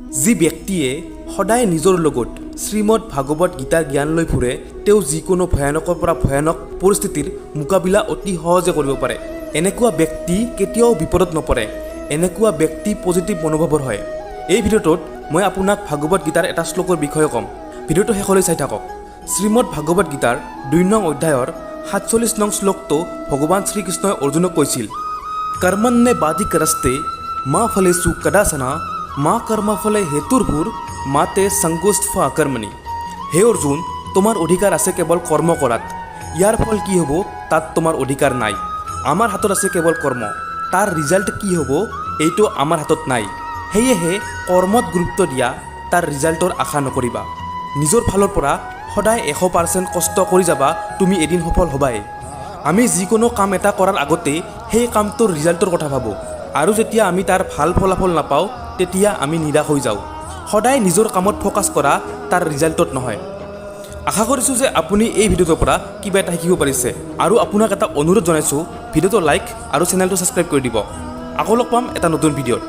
যি ব্যক্তিয়ে সদায় নিজৰ লগত শ্ৰীমদ ভাগৱত গীতাৰ জ্ঞান লৈ ফুৰে তেওঁ যিকোনো ভয়ানকৰ পৰা ভয়ানক পৰিস্থিতিৰ মোকাবিলা অতি সহজে কৰিব পাৰে। এনেকুৱা ব্যক্তি কেতিয়াও বিপদত নপৰে। এনেকুৱা ব্যক্তি পজিটিভ মনোভাৱৰ হয়। এই ভিডিঅ'টোত মই আপোনাক ভাগৱত গীতাৰ এটা শ্লোকৰ বিষয়ে ক'ম। ভিডিঅ'টো শেষলৈ চাই থাকক। শ্ৰীমদ ভাগৱত গীতাৰ ২ নং অধ্যায়ৰ ৪৭ নং শ্লোকটো ভগৱান শ্ৰীকৃষ্ণই অৰ্জুনক কৈছিল, কৰ্মণ্যে বাধিকৰস্তে মা ফলেষু কদাচনা মা কৰ্মফলে হেতুৰ্ভুৰ মাতে সংগোষ্ঠা অকৰ্মণি। হে অৰ্জুন, তোমাৰ অধিকাৰ আছে কেৱল কৰ্ম কৰাত। ইয়াৰ ফল কি হ'ব তাত তোমাৰ অধিকাৰ নাই। আমাৰ হাতত আছে কেৱল কৰ্ম, তাৰ ৰিজাল্ট কি হ'ব এইটো আমাৰ হাতত নাই। সেয়েহে কৰ্মত গুৰুত্ব দিয়া, তাৰ ৰিজাল্টৰ আশা নকৰিবা। নিজৰ ফালৰ পৰা সদায় ১০০% কষ্ট কৰি যাবা, তুমি এদিন সফল হ'বাই। আমি যিকোনো কাম এটা কৰাৰ আগতে সেই কামটোৰ ৰিজাল্টৰ কথা ভাবোঁ, আৰু যেতিয়া আমি তাৰ ভাল ফলাফল নাপাওঁ তেতিয়া আমি নিৰাশ হৈ যাওঁ। সদায় নিজৰ কামত ফ'কাছ কৰা, তাৰ ৰিজাল্টত নহয়। আশা কৰিছোঁ যে আপুনি এই ভিডিঅ'টোৰ পৰা কিবা এটা শিকিব পাৰিছে, আৰু আপোনাক এটা অনুৰোধ জনাইছোঁ, ভিডিঅ'টো লাইক আৰু চেনেলটো ছাবস্ক্ৰাইব কৰি দিব। আকৌ লগ পাম এটা নতুন ভিডিঅ'ত।